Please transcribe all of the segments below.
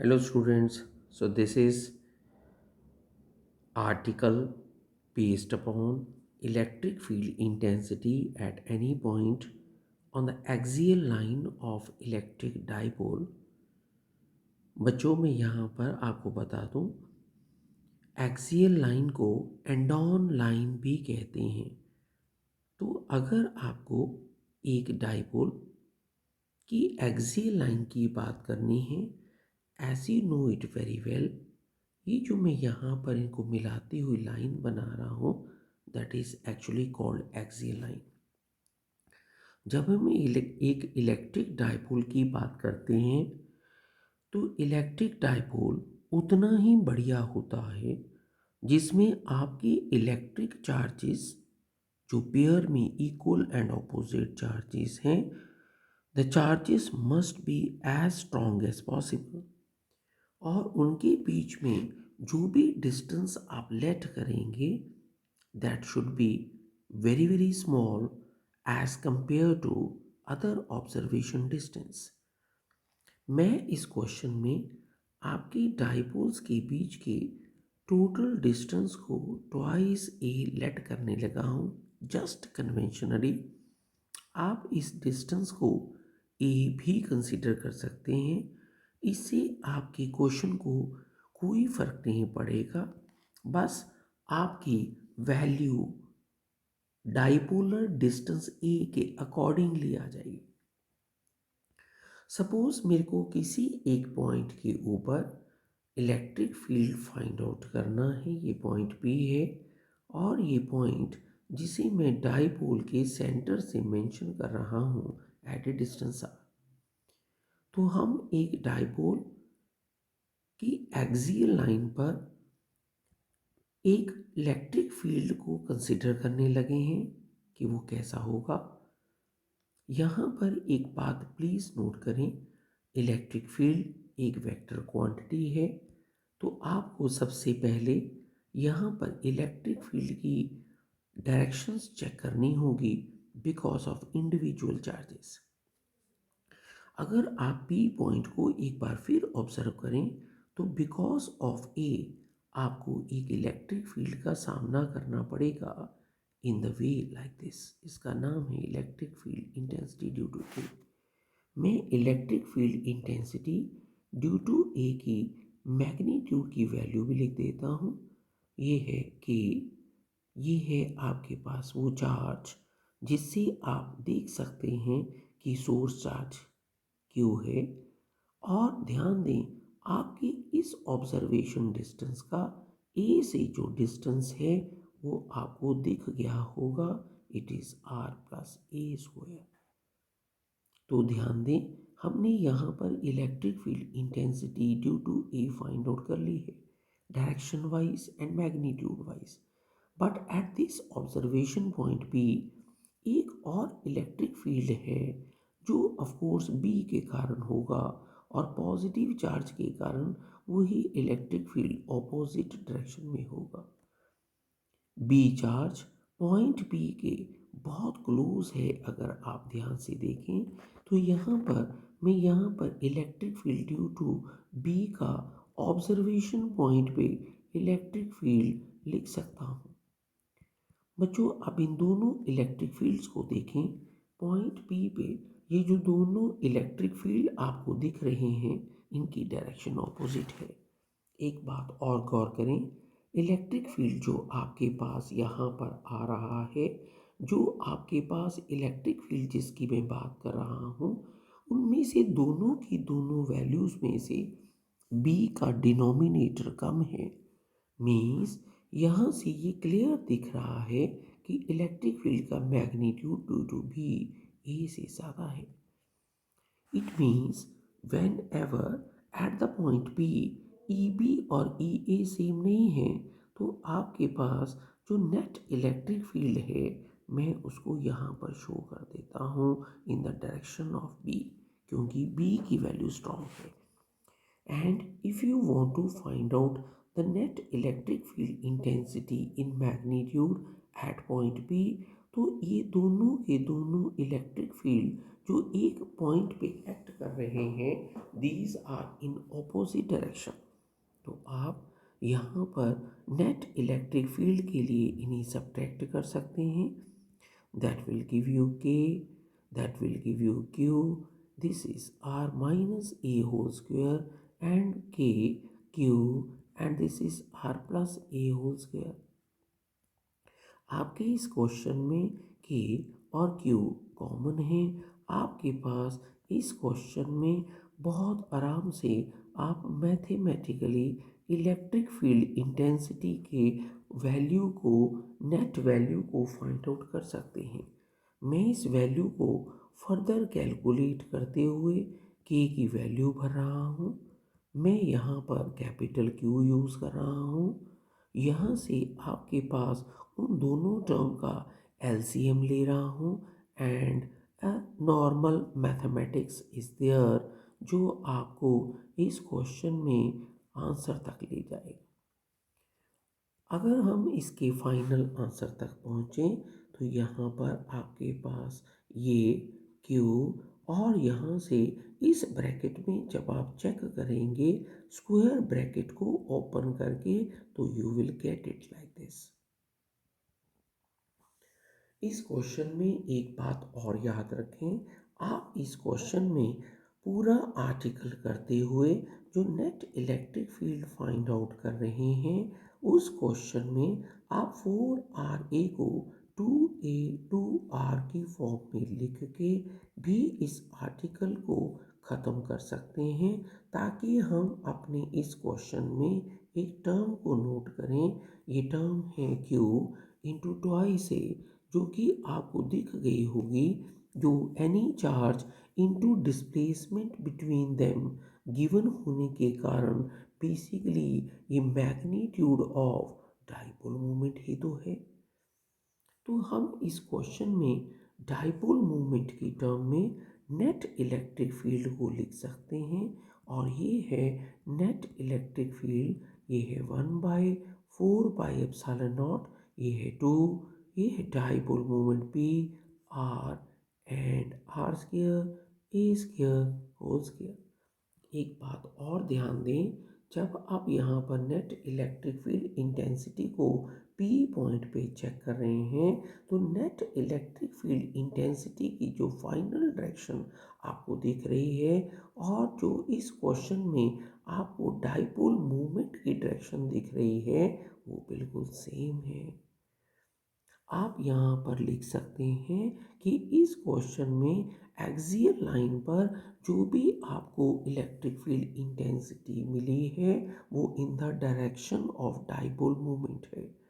Hello students, so this is article based upon electric field intensity at any point on the axial line of electric dipole। बच्चों मैं यहाँ पर आपको बता दूँ एक्सियल लाइन को एंडोन लाइन भी कहते हैं। तो अगर आपको एक डाइपोल की एक्सियल लाइन की बात करनी है, as you know it very well, ये जो मैं यहाँ पर इनको मिलाती हुई लाइन बना रहा हूँ that is actually called axial line. जब हम एक इलेक्ट्रिक डाइपोल की बात करते हैं तो इलेक्ट्रिक डाइपोल उतना ही बढ़िया होता है जिसमें आपके इलेक्ट्रिक चार्जेस जो पेयर में इक्वल एंड ऑपोजिट चार्जेस हैं, the charges must be as strong as possible. और उनके बीच में जो भी डिस्टेंस आप लेट करेंगे that should be very very small as compare to other observation distance. मैं इस क्वेश्चन में आपकी डाइपोल्स के बीच के टोटल डिस्टेंस को ट्वाइस ए लेट करने लगा हूँ जस्ट कन्वेंशनली। आप इस डिस्टेंस को ए भी कंसिडर कर सकते हैं। इससे आपके क्वेश्चन को कोई फर्क नहीं पड़ेगा, बस आपकी वैल्यू डाइपोलर डिस्टेंस ए के अकॉर्डिंगली आ जाएगी। सपोज मेरे को किसी एक पॉइंट के ऊपर इलेक्ट्रिक फील्ड फाइंड आउट करना है, ये पॉइंट पी है और ये पॉइंट जिसे मैं डाइपोल के सेंटर से मेंशन कर रहा हूँ एट ए डिस्टेंस आर। तो हम एक डाइपोल की एक्सियल लाइन पर एक इलेक्ट्रिक फील्ड को कंसिडर करने लगे हैं कि वो कैसा होगा। यहाँ पर एक बात प्लीज़ नोट करें, इलेक्ट्रिक फील्ड एक वेक्टर क्वांटिटी है। तो आपको सबसे पहले यहाँ पर इलेक्ट्रिक फील्ड की डायरेक्शंस चेक करनी होगी बिकॉज ऑफ इंडिविजुअल चार्जेस। अगर आप पी पॉइंट को एक बार फिर ऑब्जर्व करें तो बिकॉज ऑफ ए आपको एक इलेक्ट्रिक फील्ड का सामना करना पड़ेगा in the way like this. इसका नाम है electric field intensity due to A. मैं electric field intensity due to A की मैग्नीट्यूड की वैल्यू भी लिख देता हूँ। ये है कि ये है आपके पास वो चार्ज जिससे आप देख सकते हैं कि सोर्स चार्ज क्यू है। और ध्यान दें आपके इस ऑब्जर्वेशन डिस्टेंस का ए से जो डिस्टेंस है वो आपको दिख गया होगा, it is R plus A square. तो ध्यान दें हमने यहाँ पर electric field intensity due to A find out कर ली है direction wise and magnitude wise. But at this observation point B एक और इलेक्ट्रिक फील्ड है जो ऑफकोर्स बी के कारण होगा और पॉजिटिव चार्ज के कारण वही इलेक्ट्रिक फील्ड ऑपोजिट डायरेक्शन में होगा। बी चार्ज पॉइंट बी के बहुत क्लोज है। अगर आप ध्यान से देखें तो यहाँ पर मैं यहाँ पर electric field due to B का ऑब्जर्वेशन पॉइंट पे इलेक्ट्रिक फील्ड लिख सकता हूँ। बच्चों अब इन दोनों इलेक्ट्रिक फील्ड्स को देखें पॉइंट पी पे। ये जो दोनों इलेक्ट्रिक फील्ड आपको दिख रहे हैं इनकी डायरेक्शन ऑपोजिट है। एक बात और गौर करें, इलेक्ट्रिक फील्ड जो आपके पास यहाँ पर आ रहा है, जो आपके पास इलेक्ट्रिक फील्ड जिसकी मैं बात कर रहा हूँ, उनमें से दोनों की दोनों वैल्यूज़ में से बी का डिनोमिनेटर कम है। मीन्स यहाँ से ये क्लियर दिख रहा है कि इलेक्ट्रिक फील्ड का magnitude due to B A से ज़्यादा है। It means whenever at the point B E B और ई ए सेम नहीं है तो आपके पास जो नेट इलेक्ट्रिक फील्ड है मैं उसको यहाँ पर शो कर देता हूँ in the direction of B, क्योंकि बी की वैल्यू स्ट्रॉन्ग है। And if you want to find out the net electric field intensity in magnitude at point B, तो ये दोनों के दोनों इलेक्ट्रिक फील्ड जो एक पॉइंट पे एक्ट कर रहे हैं, these are in opposite direction. तो आप यहाँ पर नेट इलेक्ट्रिक फील्ड के लिए इन्हें सब्ट्रैक्ट कर सकते हैं। That will give you K, that will give you Q, this is R minus A whole square and K Q, and this is R plus A whole square. आपके इस question में के और क्यू कॉमन है। आपके पास इस question में बहुत आराम से आप मैथमेटिकली इलेक्ट्रिक फील्ड इंटेंसिटी के वैल्यू को, नेट वैल्यू को फाइंड आउट कर सकते हैं। मैं इस वैल्यू को फर्दर कैलकुलेट करते हुए के की वैल्यू भर रहा हूँ। मैं यहाँ पर कैपिटल क्यू यूज़ कर रहा हूँ। यहाँ से आपके पास उन दोनों टर्म का एलसीएम ले रहा हूँ, and a normal mathematics is there जो आपको इस क्वेश्चन में आंसर तक ले जाएगा। अगर हम इसके फाइनल आंसर तक पहुँचे तो यहाँ पर आपके पास ये क्यू, और यहाँ से इस ब्रैकेट में जब आप चेक करेंगे स्क्वायर ब्रैकेट को ओपन करके, तो you will get it like this. इस क्वेश्चन में एक बात और याद रखें, आप इस क्वेश्चन में पूरा आर्टिकल करते हुए जो net electric field find out कर रहे हैं, उस क्वेश्चन में आप 4RA को 2A 2R की फॉर्म में लिख के भी इस आर्टिकल को ख़त्म कर सकते हैं, ताकि हम अपने इस क्वेश्चन में एक टर्म को नोट करें। ये टर्म है क्यू इंटू ट्वाइस ए, जो कि आपको दिख गई होगी, जो any charge into displacement between them given होने के कारण बेसिकली ये मैग्नीट्यूड ऑफ डाइपोल मोमेंट ही तो है। तो हम इस क्वेश्चन में डाइपोल मोमेंट की टर्म में नेट इलेक्ट्रिक फील्ड को लिख सकते हैं, और ये है नेट इलेक्ट्रिक फील्ड, ये है 1/4πε0, ये है 2, ये है dipole moment P R and R square A square whole square. एक बात और ध्यान दें, जब आप यहाँ पर नेट इलेक्ट्रिक फील्ड इंटेंसिटी को P पॉइंट पे चेक कर रहे हैं, तो नेट इलेक्ट्रिक फील्ड इंटेंसिटी की जो फाइनल डायरेक्शन आपको दिख रही है, और जो इस क्वेश्चन में आपको डाइपोल मूवमेंट की डायरेक्शन दिख रही है, वो बिल्कुल सेम है। आप यहाँ पर लिख सकते हैं कि इस क्वेश्चन में एक्सियल लाइन पर जो भी आपको इलेक्ट्रिक फील्ड इंटेंसिटी मिली है, वो इन the direction of dipole moment है।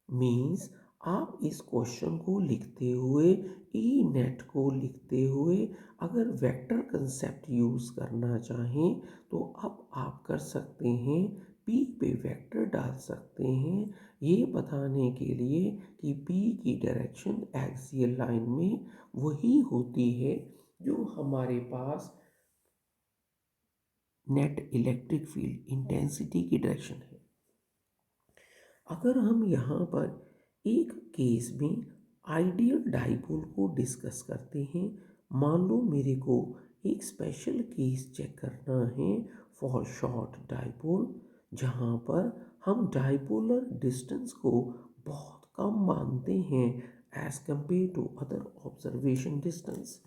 मीन्स आप इस क्वेश्चन को लिखते हुए, ई नेट को लिखते हुए अगर वेक्टर कंसेप्ट यूज़ करना चाहें, तो अब आप कर सकते हैं, पी पे वेक्टर डाल सकते हैं, ये बताने के लिए कि पी की डायरेक्शन एक्सियल लाइन में वही होती है जो हमारे पास नेट इलेक्ट्रिक फील्ड इंटेंसिटी की डायरेक्शन है। अगर हम यहाँ पर एक केस में आइडियल डाइपोल को डिस्कस करते हैं, मान लो मेरे को एक स्पेशल केस चेक करना है फॉर शॉर्ट डाइपोल, जहाँ पर हम डाइपोलर डिस्टेंस को बहुत कम मानते हैं as compare to other observation distance.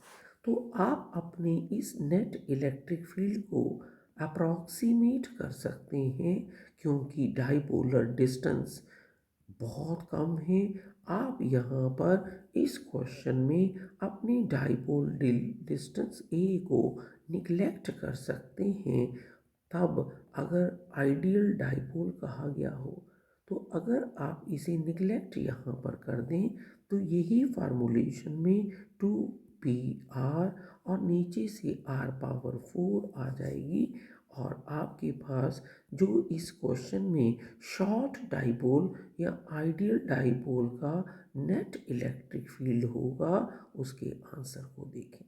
तो आप अपने इस नेट इलेक्ट्रिक फील्ड को अप्रॉक्सीमेट कर सकते हैं, क्योंकि डाइपोलर डिस्टेंस बहुत कम है। आप यहाँ पर इस क्वेश्चन में अपनी डाइपोल डिस्टेंस ए को निगलेक्ट कर सकते हैं, तब अगर आइडियल डाइपोल कहा गया हो। तो अगर आप इसे निगलेक्ट यहाँ पर कर दें, तो यही फार्मूलेशन में 2PR और नीचे से R⁴ आ जाएगी, और आपके पास जो इस क्वेश्चन में शॉर्ट डाइपोल या आइडियल डाइपोल का नेट इलेक्ट्रिक फील्ड होगा, उसके आंसर को देखें।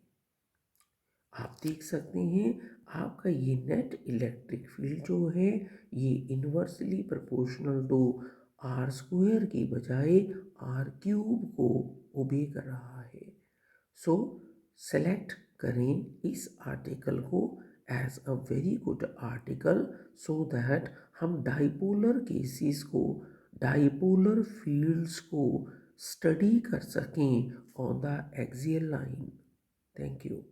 आप देख सकते हैं आपका ये नेट इलेक्ट्रिक फील्ड जो है, ये इन्वर्सली प्रोपोर्शनल टू R² के बजाय R³ को ओबे कर रहा है। सो सेलेक्ट करें इस आर्टिकल को as a very good article, so that हम डाइपोलर केसेस को, डाइपोलर फील्ड्स को स्टडी कर सकें on the axial line. Thank you.